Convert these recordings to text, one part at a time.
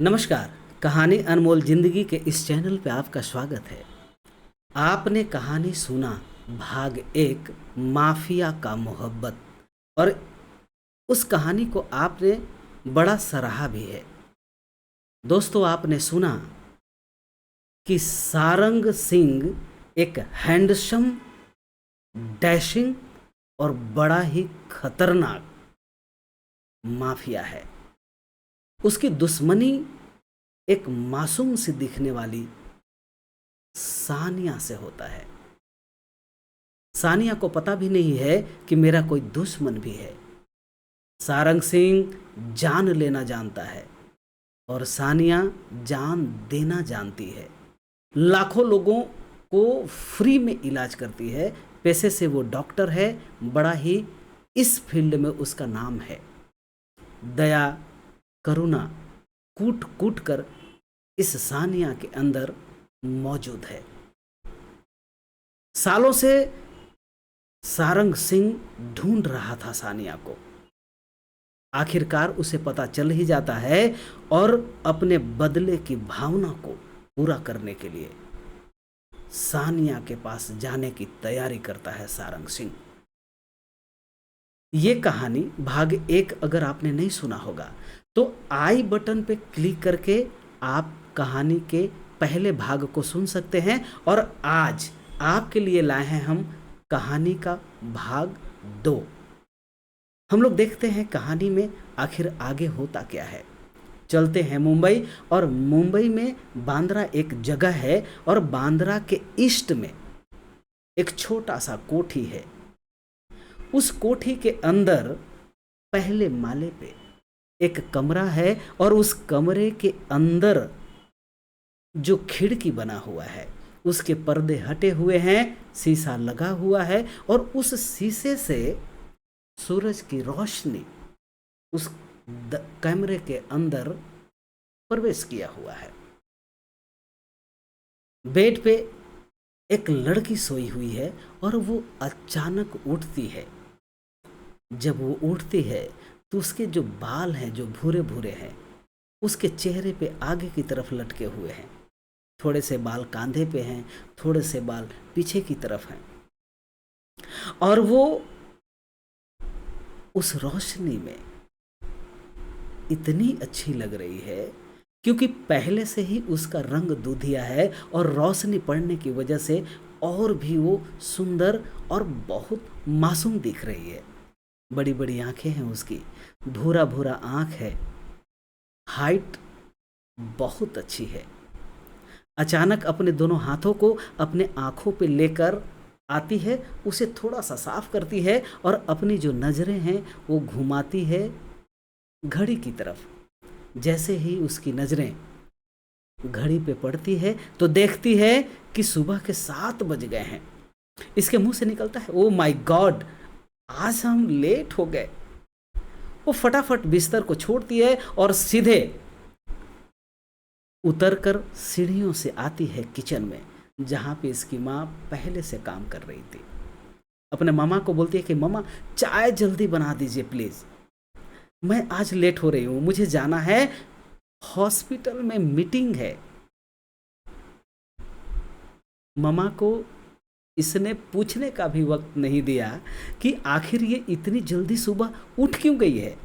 नमस्कार। कहानी अनमोल जिंदगी के इस चैनल पे आपका स्वागत है। आपने कहानी सुना भाग एक, माफिया का मोहब्बत। और उस कहानी को आपने बड़ा सराहा भी है। दोस्तों, आपने सुना कि सारंग सिंह एक हैंडसम, डैशिंग और बड़ा ही खतरनाक माफिया है। उसकी दुश्मनी एक मासूम सी दिखने वाली सानिया से होता है। सानिया को पता भी नहीं है कि मेरा कोई दुश्मन भी है। सारंग सिंह जान लेना जानता है और सानिया जान देना जानती है। लाखों लोगों को फ्री में इलाज करती है। पैसे से वो डॉक्टर है। बड़ा ही इस फील्ड में उसका नाम है। दया, करुणा कूट कूट कर इस सानिया के अंदर मौजूद है। सालों से सारंग सिंह ढूंढ रहा था सानिया को। आखिरकार उसे पता चल ही जाता है और अपने बदले की भावना को पूरा करने के लिए सानिया के पास जाने की तैयारी करता है सारंग सिंह। ये कहानी भाग एक अगर आपने नहीं सुना होगा तो आई बटन पे क्लिक करके आप कहानी के पहले भाग को सुन सकते हैं। और आज आपके लिए लाए हैं हम कहानी का भाग 2। हम लोग देखते हैं कहानी में आखिर आगे होता क्या है। चलते हैं मुंबई, और मुंबई में बांद्रा एक जगह है और बांद्रा के ईस्ट में एक छोटा सा कोठी है। उस कोठी के अंदर पहले माले पे एक कमरा है और उस कमरे के अंदर जो खिड़की बना हुआ है उसके पर्दे हटे हुए हैं, शीशा लगा हुआ है और उस शीशे से सूरज की रोशनी उस कमरे के अंदर प्रवेश किया हुआ है। बेड पे एक लड़की सोई हुई है और वो अचानक उठती है। जब वो उठती है तो उसके जो बाल हैं, जो भूरे भूरे हैं, उसके चेहरे पे आगे की तरफ लटके हुए हैं। थोड़े से बाल कांधे पे हैं, थोड़े से बाल पीछे की तरफ हैं। और वो उस रोशनी में इतनी अच्छी लग रही है क्योंकि पहले से ही उसका रंग दूधिया है और रोशनी पड़ने की वजह से और भी वो सुंदर और बहुत मासूम दिख रही है। बड़ी बड़ी आंखें हैं उसकी, भूरा भूरा आंख है, हाइट बहुत अच्छी है। अचानक अपने दोनों हाथों को अपने आंखों पे लेकर आती है, उसे थोड़ा सा साफ करती है और अपनी जो नज़रें हैं वो घुमाती है घड़ी की तरफ। जैसे ही उसकी नज़रें घड़ी पे पड़ती है तो देखती है कि सुबह के 7 बज गए हैं। इसके मुंह से निकलता है, ओ माय गॉड, आज हम लेट हो गए। वो फटाफट बिस्तर को छोड़ती है और सीधे उतरकर सीढ़ियों से आती है किचन में, जहां पे इसकी माँ पहले से काम कर रही थी। अपने मामा को बोलती है कि मामा चाय जल्दी बना दीजिए प्लीज, मैं आज लेट हो रही हूं, मुझे जाना है, हॉस्पिटल में मीटिंग है। मामा को इसने पूछने का भी वक्त नहीं दिया कि आखिर ये इतनी जल्दी सुबह उठ क्यों गई है।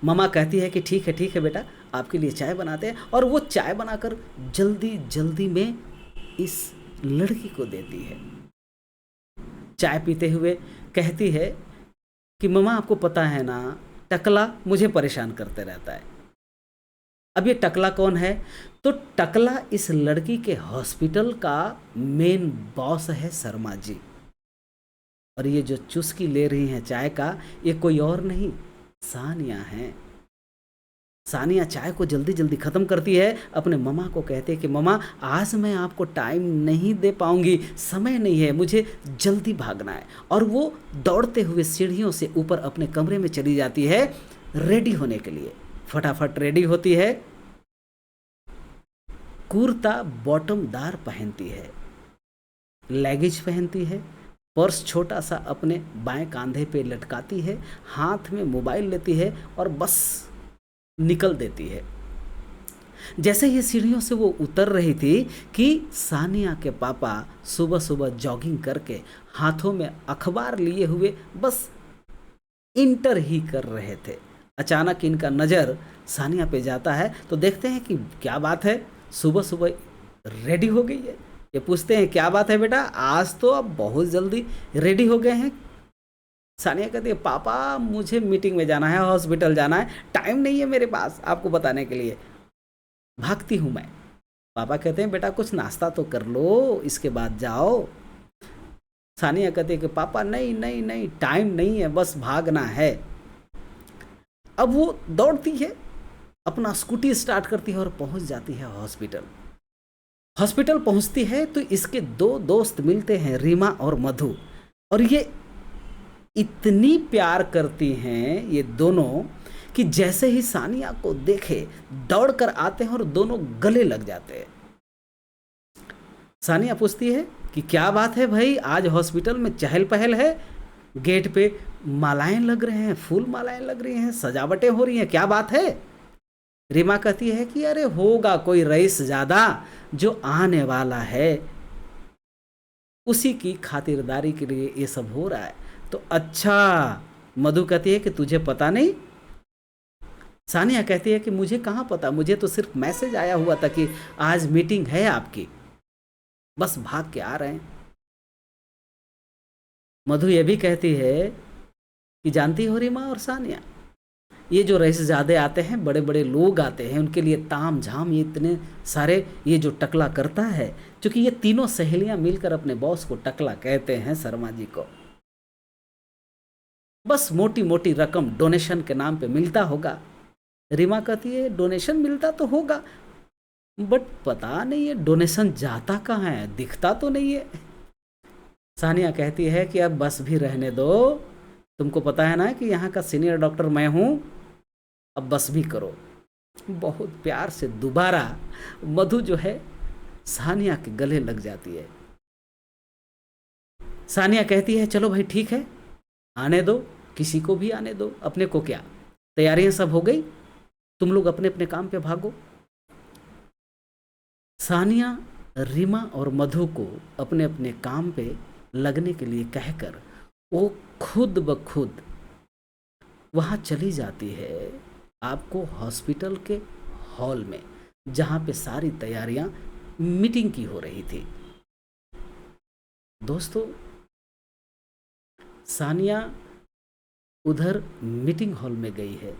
मामा कहती है कि ठीक है बेटा, आपके लिए चाय बनाते हैं। और वो चाय बनाकर जल्दी जल्दी में इस लड़की को देती है। चाय पीते हुए कहती है कि मामा आपको पता है ना, टकला मुझे परेशान करते रहता है। अब ये टकला कौन है? तो टकला इस लड़की के हॉस्पिटल का मेन बॉस है, शर्मा जी। और ये जो चुस्की ले रही हैं चाय का, ये कोई और नहीं, सानिया है। सानिया चाय को जल्दी जल्दी ख़त्म करती है। अपने ममा को कहते हैं कि ममा आज मैं आपको टाइम नहीं दे पाऊंगी, समय नहीं है, मुझे जल्दी भागना है। और वो दौड़ते हुए सीढ़ियों से ऊपर अपने कमरे में चली जाती है रेडी होने के लिए। फटाफट रेडी होती है, कुर्ता बॉटमदार पहनती है, लेगिज पहनती है, पर्स छोटा सा अपने बाएं कांधे पे लटकाती है, हाथ में मोबाइल लेती है और बस निकल देती है। जैसे ही सीढ़ियों से वो उतर रही थी कि सानिया के पापा सुबह सुबह जॉगिंग करके हाथों में अखबार लिए हुए बस इंटर ही कर रहे थे। अचानक इनका नज़र सानिया पे जाता है तो देखते हैं कि क्या बात है, सुबह सुबह रेडी हो गई है। ये पूछते हैं क्या बात है बेटा, आज तो आप बहुत जल्दी रेडी हो गए हैं। सानिया कहती है पापा मुझे मीटिंग में जाना है, हॉस्पिटल जाना है, टाइम नहीं है मेरे पास आपको बताने के लिए, भागती हूँ मैं। पापा कहते हैं बेटा कुछ नाश्ता तो कर लो इसके बाद जाओ। सानिया कहती है कि पापा नहीं नहीं नहीं, टाइम नहीं है, बस भागना है। अब वो दौड़ती है, अपना स्कूटी स्टार्ट करती है और पहुंच जाती है हॉस्पिटल। हॉस्पिटल पहुंचती है तो इसके दो दोस्त मिलते हैं, रीमा और मधु, और ये इतनी प्यार करती हैं ये दोनों कि जैसे ही सानिया को देखे दौड़कर आते हैं और दोनों गले लग जाते हैं। सानिया पूछती है कि क्या बात है भाई, आज हॉस्पिटल में चहल पहल है, गेट पे मालाएं लग रहे हैं, फूल मालाएं लग रही हैं, सजावटें हो रही हैं, क्या बात है। रीमा कहती है कि अरे होगा कोई रईस ज़्यादा जो आने वाला है, उसी की खातिरदारी के लिए ये सब हो रहा है। तो अच्छा, मधु कहती है कि तुझे पता नहीं। सानिया कहती है कि मुझे कहाँ पता, मुझे तो सिर्फ मैसेज आया हुआ था कि आज मीटिंग है आपकी, बस भाग के आ रहे हैं। मधु ये भी कहती है कि जानती हो रीमा और सानिया, ये जो रईसजादे आते हैं, बड़े बड़े लोग आते हैं, उनके लिए ताम झाम ये इतने सारे ये जो टकला करता है, क्योंकि ये तीनों सहेलियां मिलकर अपने बॉस को टकला कहते हैं, शर्मा जी को, बस मोटी मोटी रकम डोनेशन के नाम पे मिलता होगा। रीमा कहती है डोनेशन मिलता तो होगा, बट पता नहीं है डोनेशन जाता कहाँ है, दिखता तो नहीं है। सानिया कहती है कि अब बस भी रहने दो, तुमको पता है ना कि यहाँ का सीनियर डॉक्टर मैं हूँ, अब बस भी करो। बहुत प्यार से दोबारा मधु जो है सानिया के गले लग जाती है। सानिया कहती है चलो भाई ठीक है, आने दो, किसी को भी आने दो, अपने को क्या, तैयारियां सब हो गई, तुम लोग अपने अपने काम पे भागो। सानिया रीमा और मधु को अपने अपने काम पे लगने के लिए कहकर वो खुद ब खुद वहाँ चली जाती है आपको हॉस्पिटल के हॉल में, जहाँ पे सारी तैयारियां मीटिंग की हो रही थी। दोस्तों, सानिया उधर मीटिंग हॉल में गई है,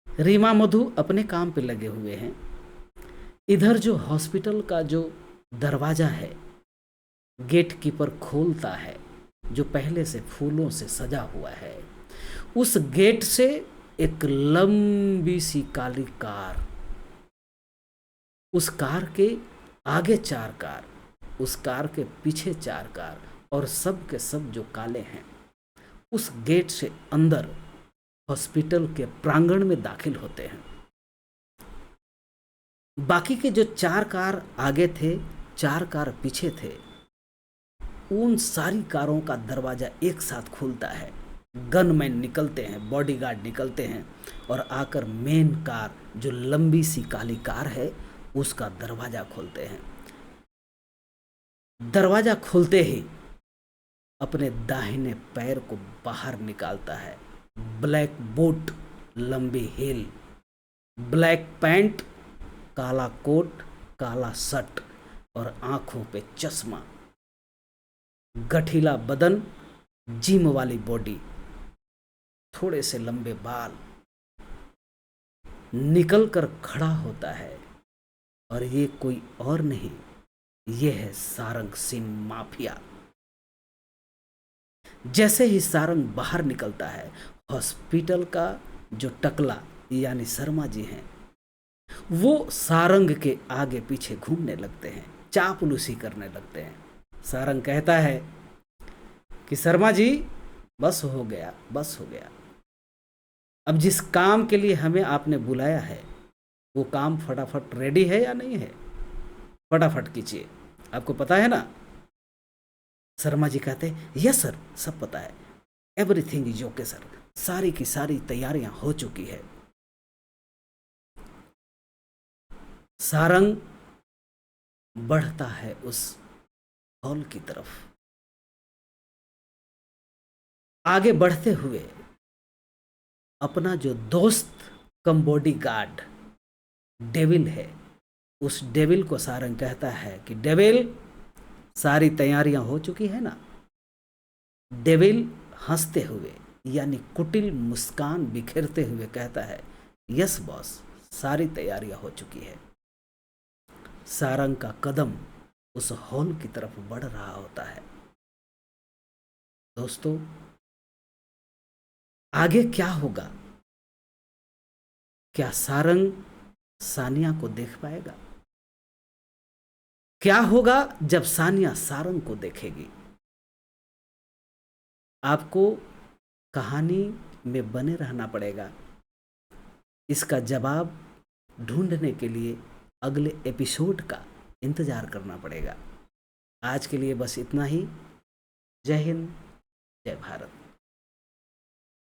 रीमा मधु अपने काम पे लगे हुए हैं। इधर जो हॉस्पिटल का जो दरवाजा है, गेट कीपर खोलता है, जो पहले से फूलों से सजा हुआ है, उस गेट से एक लंबी सी काली कार, उस कार के आगे 4 कार, उस कार के पीछे 4 कार, और सब के सब जो काले हैं, उस गेट से अंदर हॉस्पिटल के प्रांगण में दाखिल होते हैं। बाकी के जो 4 कार आगे थे, 4 कार पीछे थे, उन सारी कारों का दरवाजा एक साथ खुलता है, गनमैन निकलते हैं, बॉडीगार्ड निकलते हैं और आकर मेन कार जो लंबी सी काली कार है उसका दरवाजा खोलते हैं। दरवाजा खुलते ही अपने दाहिने पैर को बाहर निकालता है, ब्लैक बूट, लंबी हील, ब्लैक पैंट, काला कोट, काला शर्ट और आंखों पे चश्मा, गठीला बदन, जिम वाली बॉडी, थोड़े से लंबे बाल, निकलकर खड़ा होता है। और ये कोई और नहीं, ये है सारंग सिंह माफिया। जैसे ही सारंग बाहर निकलता है, हॉस्पिटल का जो टकला यानी शर्मा जी हैं, वो सारंग के आगे पीछे घूमने लगते हैं, चापलूसी करने लगते हैं। सारंग कहता है कि शर्मा जी बस हो गया, बस हो गया, अब जिस काम के लिए हमें आपने बुलाया है वो काम फटाफट रेडी है या नहीं है, फटाफट कीजिए, आपको पता है ना। शर्मा जी कहते हैं यस सर, सब पता है, एवरीथिंग इज ओके सर, सारी की सारी तैयारियां हो चुकी है। सारंग बढ़ता है उस हॉल की तरफ। आगे बढ़ते हुए अपना जो दोस्त कम बॉडी गार्ड डेविल है, उस डेविल को सारंग कहता है कि डेविल, सारी तैयारियां हो चुकी है ना? डेविल हंसते हुए यानी कुटिल मुस्कान बिखेरते हुए कहता है, यस बॉस, सारी तैयारियां हो चुकी है। सारंग का कदम उस हॉल की तरफ बढ़ रहा होता है। दोस्तों, आगे क्या होगा? क्या सारंग सानिया को देख पाएगा? क्या होगा जब सानिया सारंग को देखेगी? आपको कहानी में बने रहना पड़ेगा। इसका जवाब ढूंढने के लिए अगले एपिसोड का इंतजार करना पड़ेगा। आज के लिए बस इतना ही। जय हिंद, जय भारत।